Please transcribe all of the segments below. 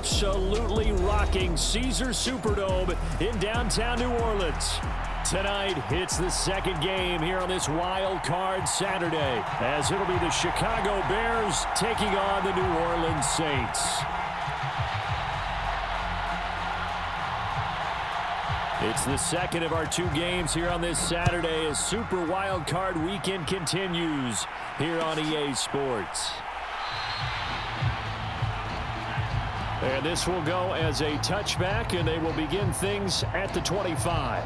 absolutely rocking Caesars Superdome in downtown New Orleans. Tonight, it's the second game here on this Wild Card Saturday, as it'll be the Chicago Bears taking on the New Orleans Saints. It's the second of our two games here on this Saturday as Super Wild Card Weekend continues here on EA Sports. And this will go as a touchback, and they will begin things at the 25.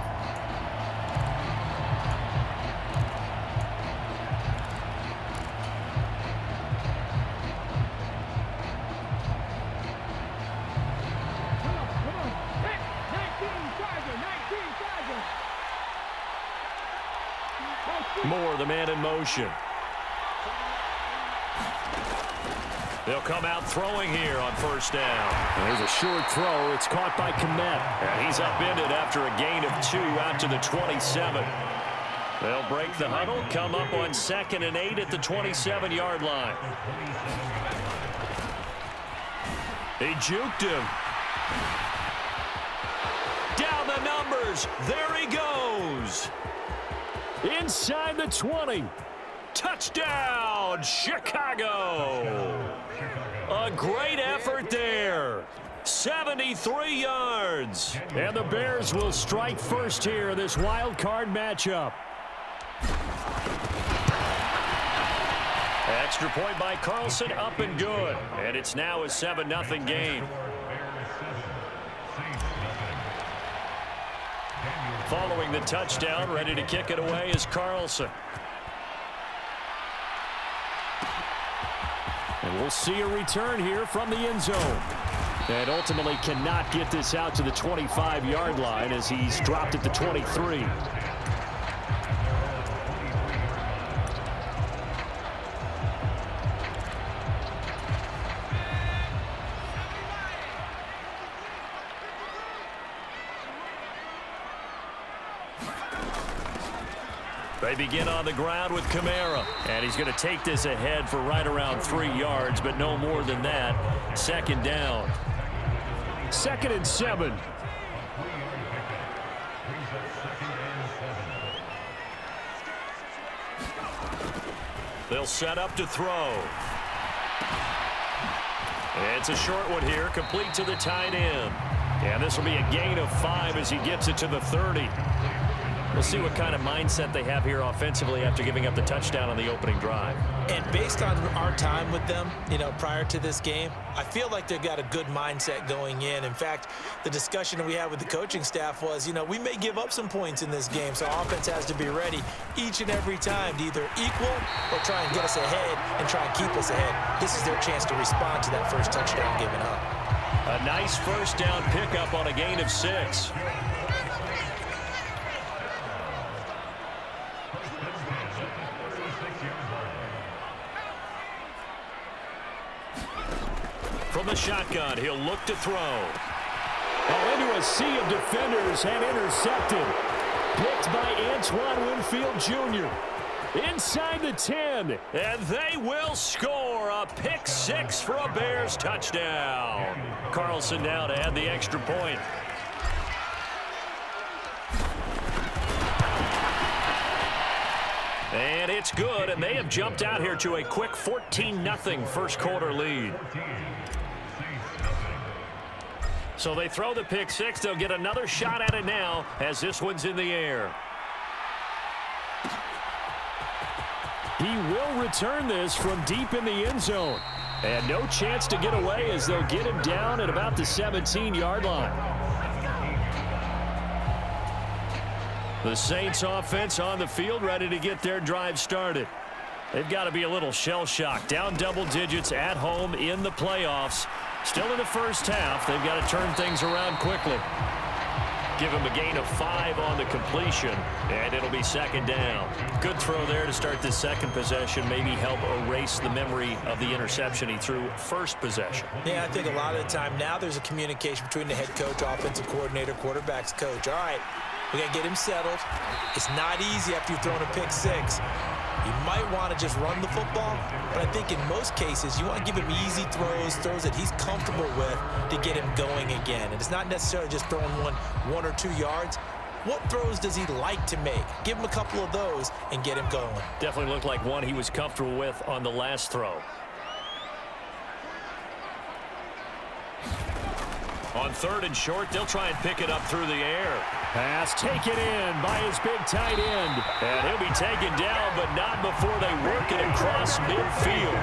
Moore, the man in motion. They'll come out throwing here on first down. There's a short throw. It's caught by Kmet. And he's upended after a gain of 2 out to the 27. They'll break the huddle, come up on 2nd and 8 at the 27-yard line. He juked him. Down the numbers. There he goes. Inside the 20. Touchdown, Chicago. A great effort there. 73 yards. And the Bears will strike first here in this wild card matchup. Extra point by Carlson, up and good. And it's now a 7-0 game. Following the touchdown, ready to kick it away is Carlson. And we'll see a return here from the end zone. And ultimately cannot get this out to the 25-yard line as he's dropped at the 23. They begin on the ground with Kamara. And he's going to take this ahead for right around 3 yards, but no more than that. Second down. 2nd and 7. They'll set up to throw. It's a short one here, complete to the tight end. And this will be a gain of 5 as he gets it to the 30. We'll see what kind of mindset they have here offensively after giving up the touchdown on the opening drive. And based on our time with them, prior to this game, I feel like they've got a good mindset going in. In fact, the discussion that we had with the coaching staff was, we may give up some points in this game, so offense has to be ready each and every time to either equal or try and get us ahead and try and keep us ahead. This is their chance to respond to that first touchdown given up. A nice first down pickup on a gain of 6. From the shotgun, he'll look to throw. Into a sea of defenders and intercepted. Picked by Antoine Winfield Jr. Inside the 10. And they will score a pick 6 for a Bears touchdown. Carlson now to add the extra point. And it's good, and they have jumped out here to a quick 14-0 first quarter lead. So they throw the pick 6. They'll get another shot at it now as this one's in the air. He will return this from deep in the end zone. And no chance to get away as they'll get him down at about the 17-yard line. The Saints offense on the field ready to get their drive started. They've got to be a little shell-shocked. Down double digits at home in the playoffs. Still in the first half. They've got to turn things around quickly. Give him a gain of 5 on the completion, and it'll be second down. Good throw there to start this second possession. Maybe help erase the memory of the interception he threw first possession. Yeah, I think a lot of the time now there's a communication between the head coach, offensive coordinator, quarterback's coach. All right, we got to get him settled. It's not easy after you've thrown a pick 6. You might want to just run the football, but I think in most cases you want to give him easy throws that he's comfortable with to get him going again. And it's not necessarily just throwing one or 2 yards. What throws does he like to make? Give him a couple of those and get him going. Definitely looked like one he was comfortable with on the last throw. On 3rd and short, they'll try and pick it up through the air. Pass taken in by his big tight end. And he'll be taken down, but not before they work it across midfield.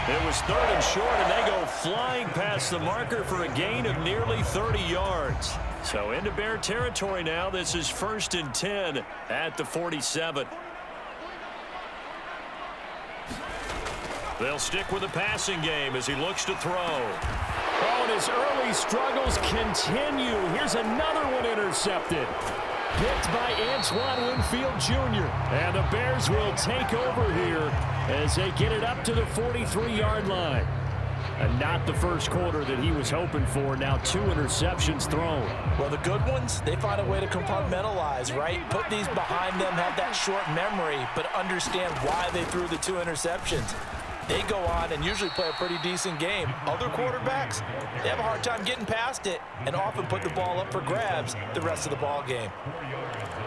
It was 3rd and short, and they go flying past the marker for a gain of nearly 30 yards. So into Bear territory now. This is 1st and 10 at the 47. They'll stick with the passing game as he looks to throw. Oh, and his early struggles continue. Here's another one intercepted. Picked by Antoine Winfield Jr. And the Bears will take over here as they get it up to the 43-yard line. And not the first quarter that he was hoping for. Now 2 interceptions thrown. Well, the good ones, they find a way to compartmentalize, right? Put these behind them, have that short memory, but understand why they threw the 2 interceptions. They go on and usually play a pretty decent game. Other quarterbacks, they have a hard time getting past it and often put the ball up for grabs the rest of the ball game.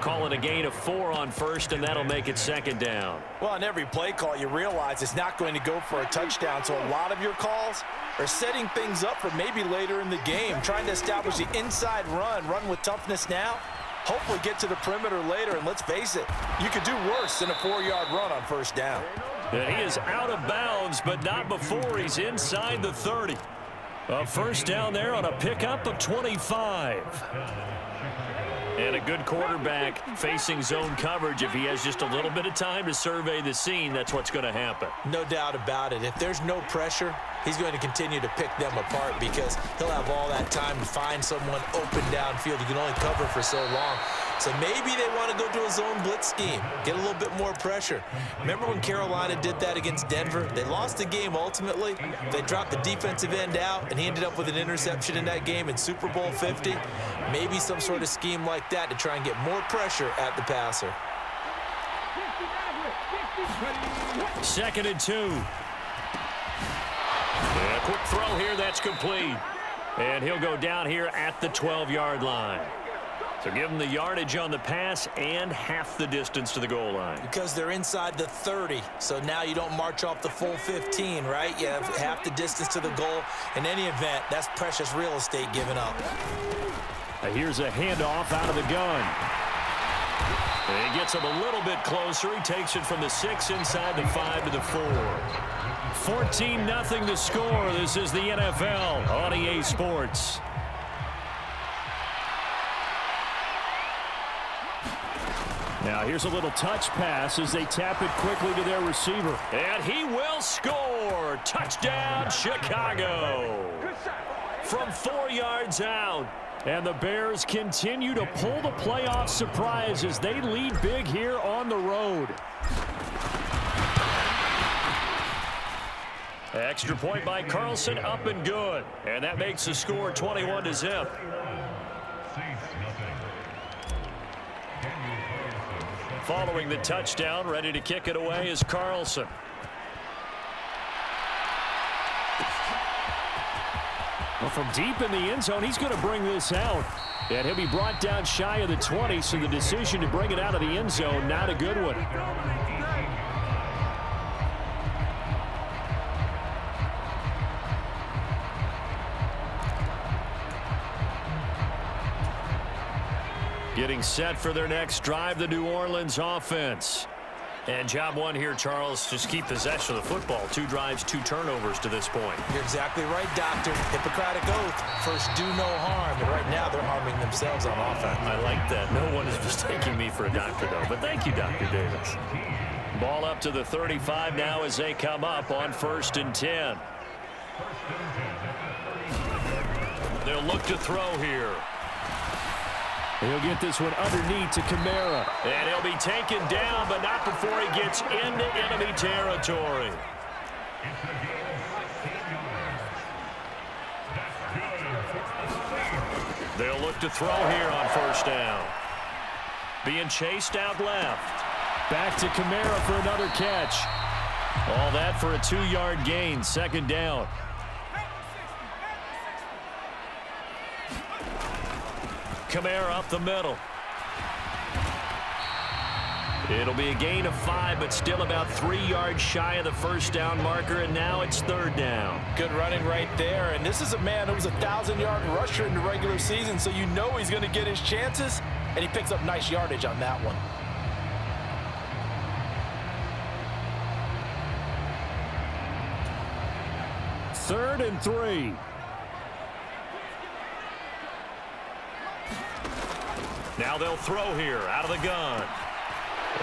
Call it a gain of 4 on 1st, and that'll make it 2nd down. Well, on every play call, you realize it's not going to go for a touchdown, so a lot of your calls are setting things up for maybe later in the game, trying to establish the inside run with toughness now, hopefully get to the perimeter later, and let's face it, you could do worse than a 4-yard run on 1st down. And he is out of bounds, but not before he's inside the 30. A 1st down there on a pickup of 25. And a good quarterback facing zone coverage. If he has just a little bit of time to survey the scene, that's what's going to happen. No doubt about it. If there's no pressure, he's going to continue to pick them apart because he'll have all that time to find someone open downfield. He can only cover for so long. So maybe they want to go to a zone blitz scheme, get a little bit more pressure. Remember when Carolina did that against Denver? They lost the game ultimately. They dropped the defensive end out, and he ended up with an interception in that game in Super Bowl 50. Maybe some sort of scheme like that to try and get more pressure at the passer. 2nd and 2. And a quick throw here, that's complete. And he'll go down here at the 12-yard line. So give them the yardage on the pass and half the distance to the goal line. Because they're inside the 30, so now you don't march off the full 15, right? You have half the distance to the goal. In any event, that's precious real estate given up. Here's a handoff out of the gun. And he gets him a little bit closer. He takes it from the 6 inside the 5 to the 4. 14-0 the score. This is the NFL on EA Sports. Now here's a little touch pass as they tap it quickly to their receiver. And he will score. Touchdown, Chicago. From 4 yards out. And the Bears continue to pull the playoff surprise as they lead big here on the road. Extra point by Carlson, up and good. And that makes the score 21-0. Following the touchdown, ready to kick it away is Carlson. Well, from deep in the end zone, he's going to bring this out. And he'll be brought down shy of the 20, so the decision to bring it out of the end zone, not a good one. Getting set for their next drive, the New Orleans offense. And job one here, Charles, just keep possession of the football. 2 drives, 2 turnovers to this point. You're exactly right, Doctor. Hippocratic oath. First, do no harm. And right now, they're harming themselves on offense. I like that. No one is mistaking me for a doctor, though. But thank you, Dr. Davis. Ball up to the 35 now as they come up on 1st and 10. They'll look to throw here. He'll get this one underneath to Kamara. And he'll be taken down, but not before he gets into enemy territory. They'll look to throw here on 1st down. Being chased out left. Back to Kamara for another catch. All that for a 2-yard gain, second down. Kamara up the middle. It'll be a gain of 5, but still about 3 yards shy of the first down marker, and now it's third down. Good running right there, and this is a man who was a 1,000-yard rusher in the regular season, so you know he's going to get his chances, and he picks up nice yardage on that one. Third and 3. Now they'll throw here out of the gun.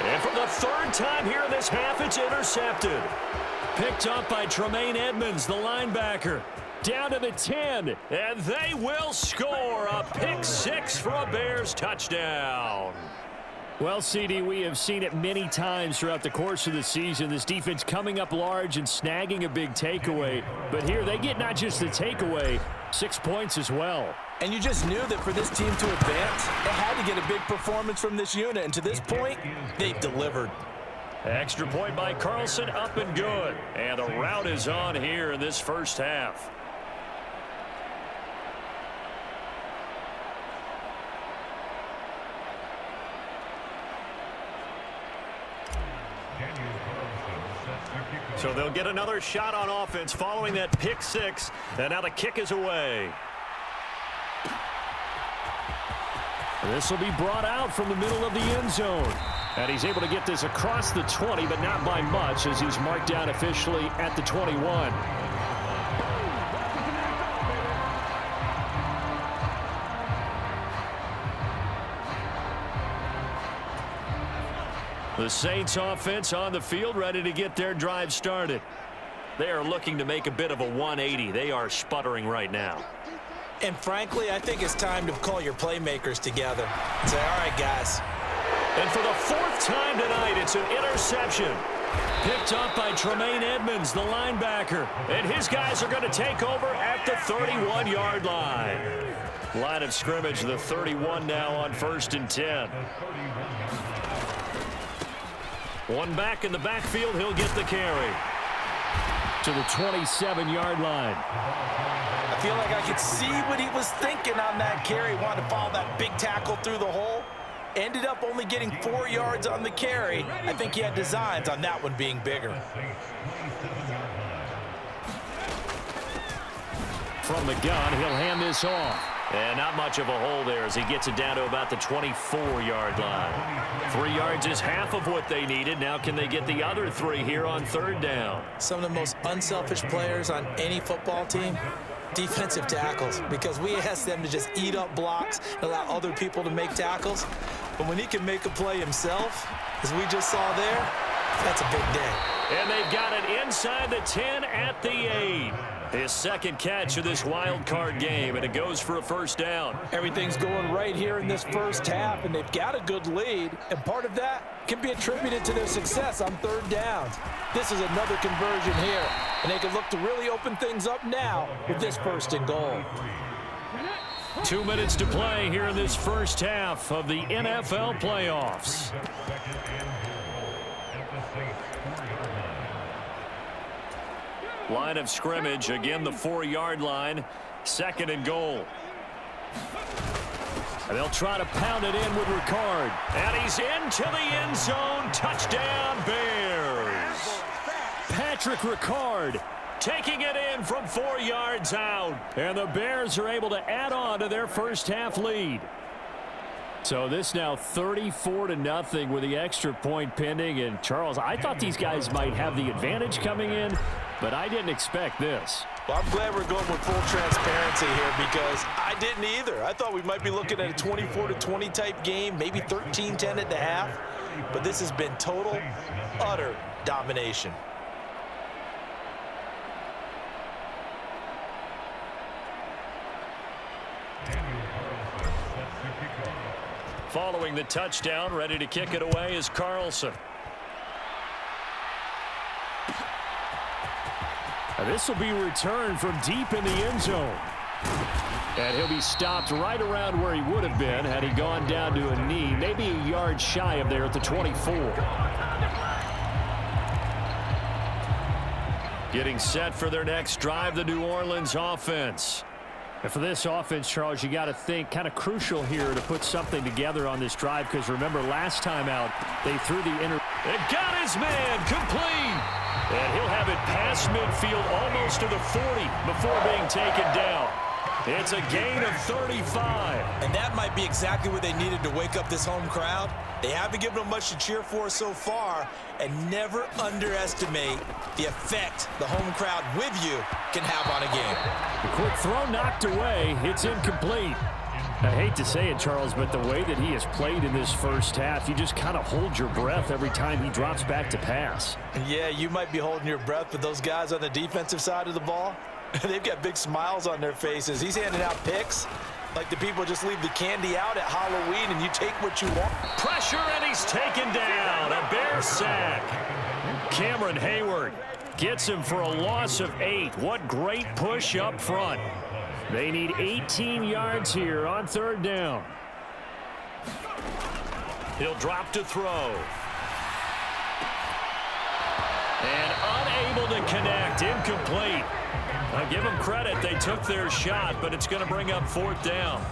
And for the third time here in this half, it's intercepted. Picked up by Tremaine Edmonds, the linebacker. Down to the 10, and they will score a pick 6 for a Bears touchdown. Well, CD, we have seen it many times throughout the course of the season. This defense coming up large and snagging a big takeaway. But here they get not just the takeaway, 6 points as well. And you just knew that for this team to advance, they had to get a big performance from this unit. And to this point, they've delivered. Extra point by Carlson, up and good. And the route is on here in this first half. So they'll get another shot on offense following that pick 6. And now the kick is away. This will be brought out from the middle of the end zone. And he's able to get this across the 20, but not by much, as he's marked down officially at the 21. The Saints offense on the field, ready to get their drive started. They are looking to make a bit of a 180. They are sputtering right now. And frankly, I think it's time to call your playmakers together and say, all right, guys. And for the 4th time tonight, it's an interception. Picked up by Tremaine Edmonds, the linebacker. And his guys are going to take over at the 31-yard line. Line of scrimmage, the 31 now on 1st and 10. One back in the backfield, he'll get the carry. To the 27-yard line. I feel like I could see what he was thinking on that carry. Wanted to follow that big tackle through the hole. Ended up only getting 4 yards on the carry. I think he had designs on that one being bigger. From the gun, he'll hand this off. And not much of a hole there as he gets it down to about the 24-yard line. 3 yards is half of what they needed. Now can they get the other 3 here on third down? Some of the most unselfish players on any football team, defensive tackles, because we ask them to just eat up blocks and allow other people to make tackles. But when he can make a play himself, as we just saw there, that's a big day. And they've got it inside the 10 at the 8. His second catch of this wild card game, and it goes for a first down. Everything's going right here in this first half, and they've got a good lead, and part of that can be attributed to their success on third downs. This is another conversion here, and they can look to really open things up now with this 1st and goal. 2 minutes to play here in this first half of the NFL playoffs. Line of scrimmage, again the 4-yard line, 2nd and goal. And they'll try to pound it in with Ricard. And he's into the end zone. Touchdown, Bears. Patrick Ricard taking it in from 4 yards out. And the Bears are able to add on to their first half lead. So this now 34-0 with the extra point pending. And Charles, I thought these guys might have the advantage coming in, but I didn't expect this. Well, I'm glad we're going with full transparency here because I didn't either. I thought we might be looking at a 24-20 type game, maybe 13-10 at the half. But this has been total, utter domination. Following the touchdown, ready to kick it away is Carlson. This will be returned from deep in the end zone. And he'll be stopped right around where he would have been had he gone down to a knee, maybe a yard shy of there at the 24. Getting set for their next drive, the New Orleans offense. And for this offense, Charles, you got to think kind of crucial here to put something together on this drive, because remember last time out they threw the and got his man complete. And he'll have it past midfield almost to the 40 before being taken down. It's a gain of 35. And that might be exactly what they needed to wake up this home crowd. They haven't given them much to cheer for so far, and never underestimate the effect the home crowd with you can have on a game. The quick throw knocked away. It's incomplete. I hate to say it, Charles, but the way that he has played in this first half, you just kind of hold your breath every time he drops back to pass. Yeah, you might be holding your breath, but those guys on the defensive side of the ball, they've got big smiles on their faces. He's handing out picks like the people just leave the candy out at Halloween and you take what you want. Pressure, and he's taken down. A Bear sack. Cameron Hayward gets him for a loss of 8. What great push up front. They need 18 yards here on third down. He'll drop to throw. And unable to connect. Incomplete. I give them credit. They took their shot, but it's going to bring up fourth down.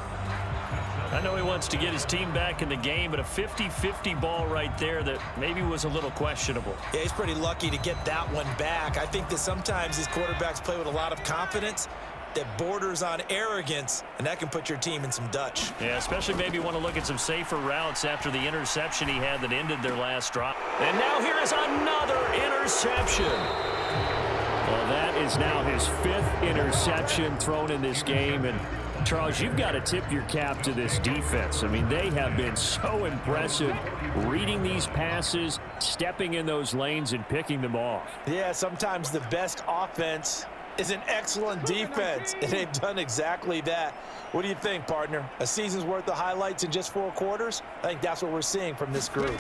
I know he wants to get his team back in the game, but a 50-50 ball right there that maybe was a little questionable. Yeah, he's pretty lucky to get that one back. I think that sometimes these quarterbacks play with a lot of confidence that borders on arrogance, and that can put your team in some Dutch. Yeah, especially maybe want to look at some safer routes after the interception he had that ended their last drive. And now here is another interception. Well, that is now his 5th interception thrown in this game. And, Charles, you've got to tip your cap to this defense. I mean, they have been so impressive reading these passes, stepping in those lanes, and picking them off. Yeah, sometimes the best offense is an excellent defense, and they've done exactly that. What do you think, partner? A season's worth of highlights in just 4 quarters? I think that's what we're seeing from this group.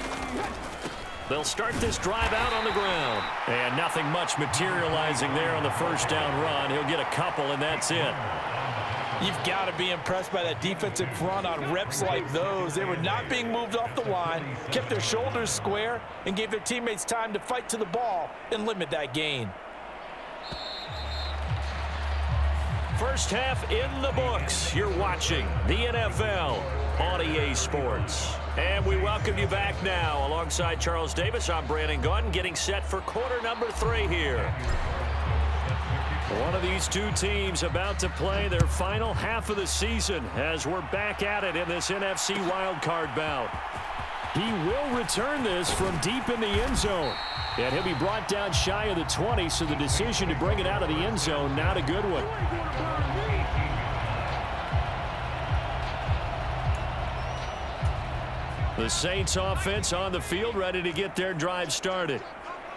They'll start this drive out on the ground. And nothing much materializing there on the first down run. He'll get a couple, and that's it. You've got to be impressed by that defensive front on reps like those. They were not being moved off the line, kept their shoulders square, and gave their teammates time to fight to the ball and limit that gain. First half in the books. You're watching the NFL on EA Sports. And we welcome you back now. Alongside Charles Davis, I'm Brandon Gaudin, getting set for quarter number 3 here. One of these two teams about to play their final half of the season as we're back at it in this NFC Wildcard bout. He will return this from deep in the end zone. And he'll be brought down shy of the 20, so the decision to bring it out of the end zone, not a good one. The Saints offense on the field, ready to get their drive started.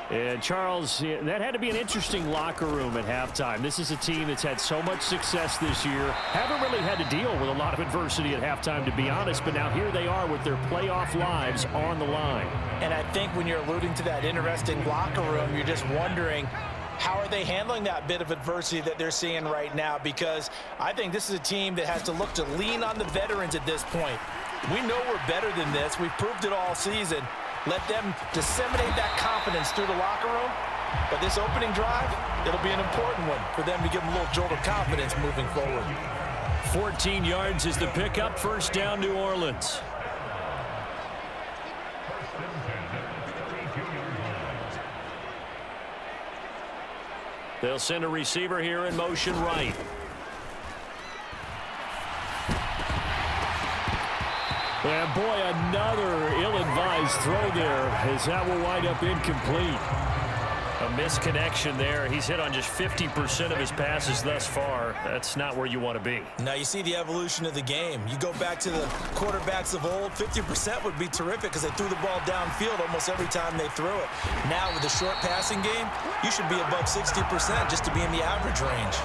And, Charles, that had to be an interesting locker room at halftime. This is a team that's had so much success this year. Haven't really had to deal with a lot of adversity at halftime, to be honest. But now here they are with their playoff lives on the line. And I think when you're alluding to that interesting locker room, you're just wondering, how are they handling that bit of adversity that they're seeing right now? Because I think this is a team that has to look to lean on the veterans at this point. We know we're better than this. We've proved it all season. Let them disseminate that confidence through the locker room. But this opening drive, it'll be an important one for them to give them a little jolt of confidence moving forward. 14 yards is the pickup. First down, New Orleans. They'll send a receiver here in motion right. And boy, another ill-advised throw there, as that will wind up incomplete. A misconnection there. He's hit on just 50% of his passes thus far. That's not where you want to be. Now you see the evolution of the game. You go back to the quarterbacks of old, 50% would be terrific because they threw the ball downfield almost every time they threw it. Now with the short passing game, you should be above 60% just to be in the average range.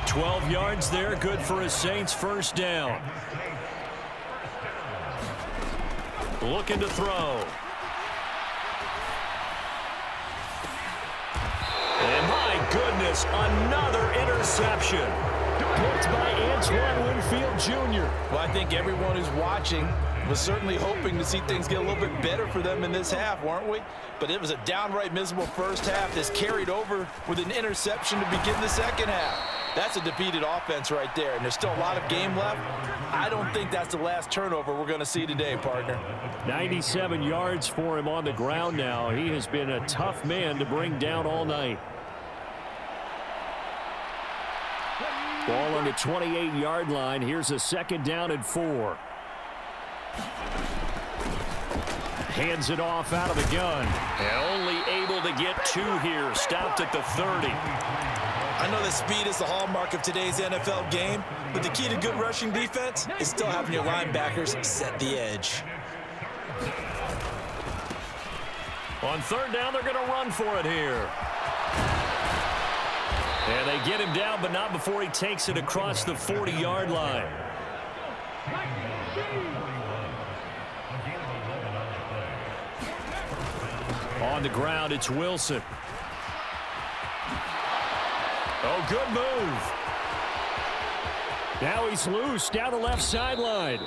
12 yards there, good for a Saints first down. Looking to throw. And my goodness, another interception. Picked by Antoine Jr. Well, I think everyone who's watching was certainly hoping to see things get a little bit better for them in this half, weren't we? But it was a downright miserable first half that's carried over with an interception to begin the second half. That's a defeated offense right there, and there's still a lot of game left. I don't think that's the last turnover we're going to see today, partner. 97 yards for him on the ground now. He has been a tough man to bring down all night. Ball on the 28-yard line. Here's a 2nd down and 4. Hands it off out of the gun. And only able to get 2 here. Stopped at the 30. I know that speed is the hallmark of today's NFL game, but the key to good rushing defense is still having your linebackers set the edge. On 3rd down, they're going to run for it here. And they get him down, but not before he takes it across the 40-yard line. On the ground, it's Wilson. Oh, good move. Now he's loose down the left sideline.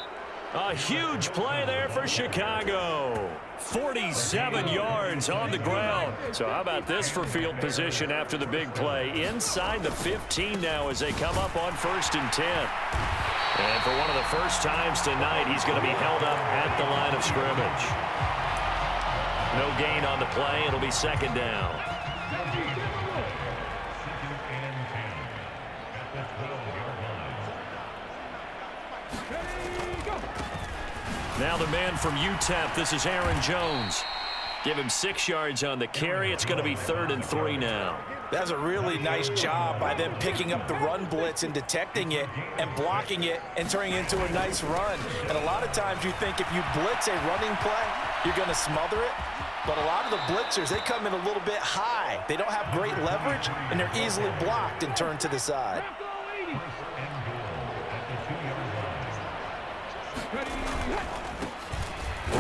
A huge play there for Chicago. 47 yards on the ground. So how about this for field position after the big play? Inside the 15 now as they come up on 1st and 10. And for one of the first times tonight, he's going to be held up at the line of scrimmage. No gain on the play. It'll be 2nd down. Now the man from UTEP, this is Aaron Jones. Give him 6 yards on the carry. It's going to be 3rd and 3 now. That's a really nice job by them picking up the run blitz and detecting it and blocking it and turning it into a nice run. And a lot of times you think if you blitz a running play, you're going to smother it. But a lot of the blitzers, they come in a little bit high. They don't have great leverage, and they're easily blocked and turned to the side.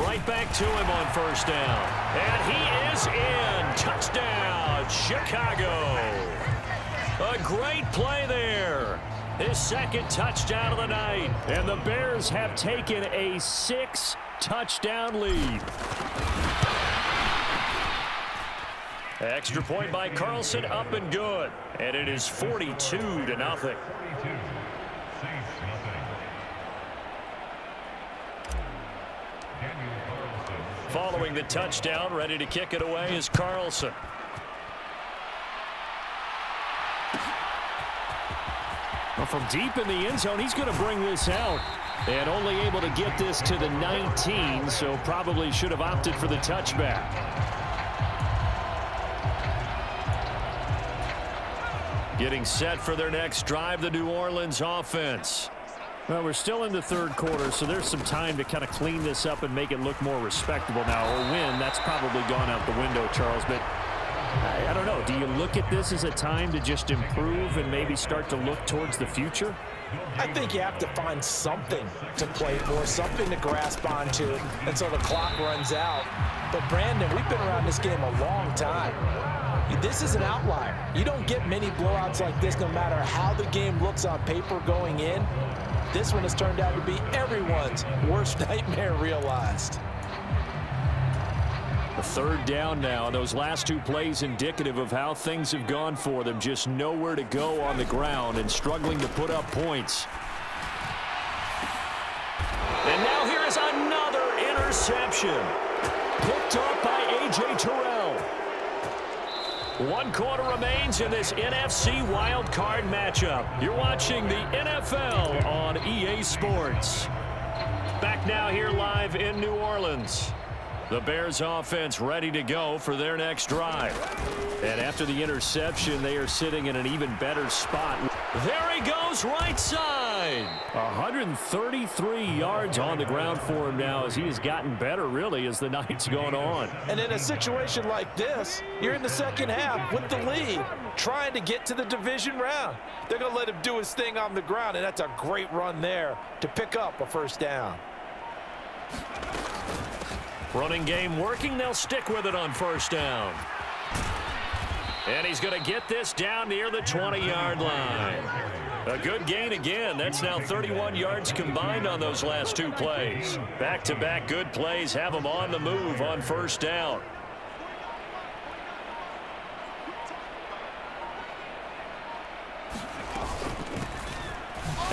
Right back to him on 1st down. And he is in. Touchdown, Chicago. A great play there. His 2nd touchdown of the night. And the Bears have taken a 6-touchdown lead. Extra point by Carlson, up and good. And it is 42-0. Following the touchdown, ready to kick it away is Carlson. Well, from deep in the end zone, he's going to bring this out. And only able to get this to the 19, so probably should have opted for the touchback. Getting set for their next drive, the New Orleans offense. Well, we're still in the 3rd quarter, so there's some time to kind of clean this up and make it look more respectable now. Or win, that's probably gone out the window, Charles. But I don't know. Do you look at this as a time to just improve and maybe start to look towards the future? I think you have to find something to play for, something to grasp onto until the clock runs out. But, Brandon, we've been around this game a long time. This is an outlier. You don't get many blowouts like this no matter how the game looks on paper going in. This one has turned out to be everyone's worst nightmare realized. A 3rd down now. Those last 2 plays indicative of how things have gone for them. Just nowhere to go on the ground and struggling to put up points. And now here is another interception. Picked up by A.J. Terrell. 1 quarter remains in this NFC Wildcard matchup. You're watching the NFL on EA Sports. Back now here live in New Orleans. The Bears offense ready to go for their next drive. And after the interception, they are sitting in an even better spot. There he goes, right side. 133 yards on the ground for him now as he has gotten better, really, as the night's gone on. And in a situation like this, you're in the second half with the lead, trying to get to the division round. They're going to let him do his thing on the ground, and that's a great run there to pick up a 1st down. Running game working. They'll stick with it on 1st down. And he's going to get this down near the 20-yard line. A good gain again. That's now 31 yards combined on those last two plays. Back-to-back good plays have them on the move on first down.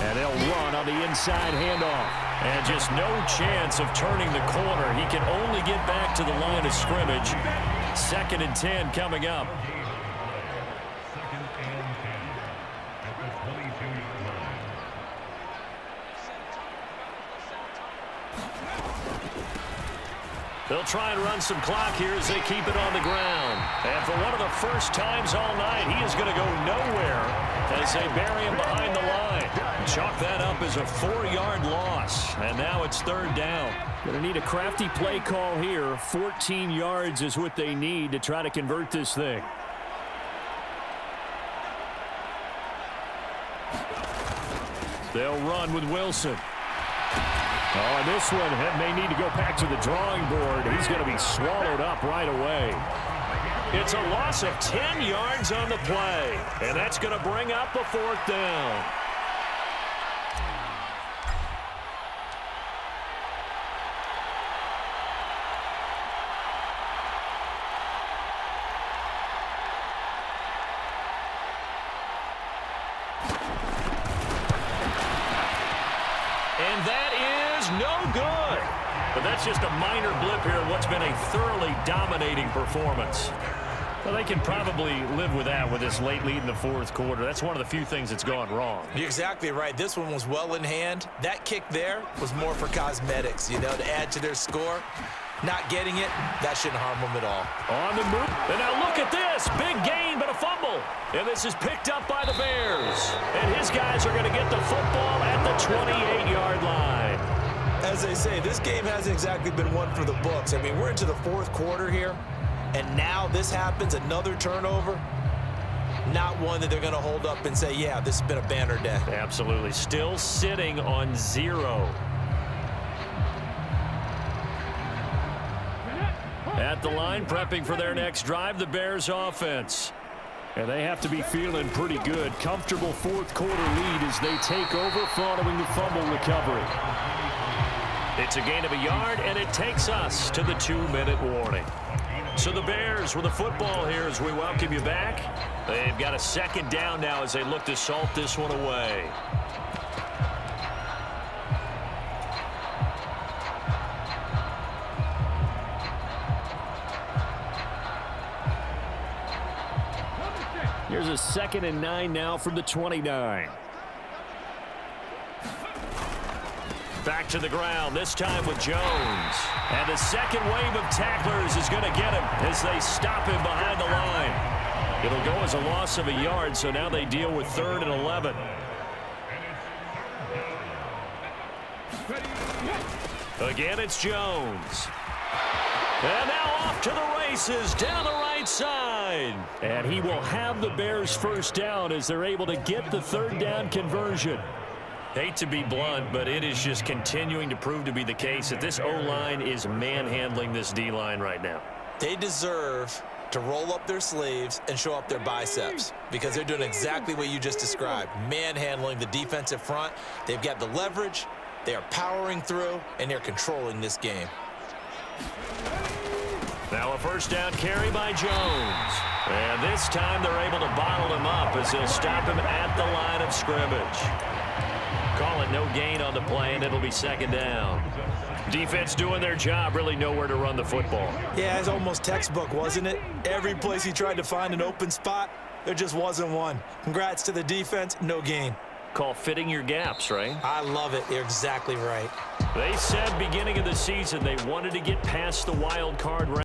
And they'll run on the inside handoff. And just no chance of turning the corner. He can only get back to the line of scrimmage. 2nd and 10 coming up. They'll try and run some clock here as they keep it on the ground. And for one of the first times all night, he is going to go nowhere as they bury him behind the line. Chalk that up as a 4-yard loss. And now it's 3rd down. Going to need a crafty play call here. 14 yards is what they need to try to convert this thing. They'll run with Wilson. Oh, and this one may need to go back to the drawing board. He's going to be swallowed up right away. It's a loss of 10 yards on the play, and that's going to bring up a 4th down. And that is no good. But that's just a minor blip here in what's been a thoroughly dominating performance. Well, they can probably live with that with this late lead in the 4th quarter. That's one of the few things that's gone wrong. You're exactly right. This one was well in hand. That kick there was more for cosmetics, you know, to add to their score. Not getting it, that shouldn't harm them at all. On the move. And now look at this. Big gain, but a fumble. And this is picked up by the Bears. And his guys are going to get the football at the 28-yard line. As they say, this game hasn't exactly been one for the books. I mean, we're into the 4th quarter here, and now this happens, another turnover. Not one that they're going to hold up and say, yeah, this has been a banner day. Absolutely. Still sitting on 0. At the line, prepping for their next drive, the Bears offense. And they have to be feeling pretty good. Comfortable 4th quarter lead as they take over following the fumble recovery. It's a gain of a yard, and it takes us to the 2-minute warning. So the Bears with the football here as we welcome you back. They've got a 2nd down now as they look to salt this one away. Here's a 2nd and 9 now from the 29. Back to the ground, this time with Jones. And the second wave of tacklers is going to get him as they stop him behind the line. It'll go as a loss of a yard, so now they deal with 3rd and 11. Again, it's Jones. And now off to the races down the right side. And he will have the Bears' first down as they're able to get the 3rd down conversion. Hate to be blunt, but it is just continuing to prove to be the case that this O-line is manhandling this D-line right now. They deserve to roll up their sleeves and show up their biceps because they're doing exactly what you just described, manhandling the defensive front. They've got the leverage, they are powering through, and they're controlling this game. Now a 1st down carry by Jones. And this time they're able to bottle him up as they'll stop him at the line of scrimmage. Call it no gain on the play, and it'll be 2nd down. Defense doing their job, really nowhere to run the football. Yeah, it's almost textbook, wasn't it? Every place he tried to find an open spot, there just wasn't one. Congrats to the defense, no gain. Call fitting your gaps, right? I love it. You're exactly right. They said beginning of the season they wanted to get past the wild card round.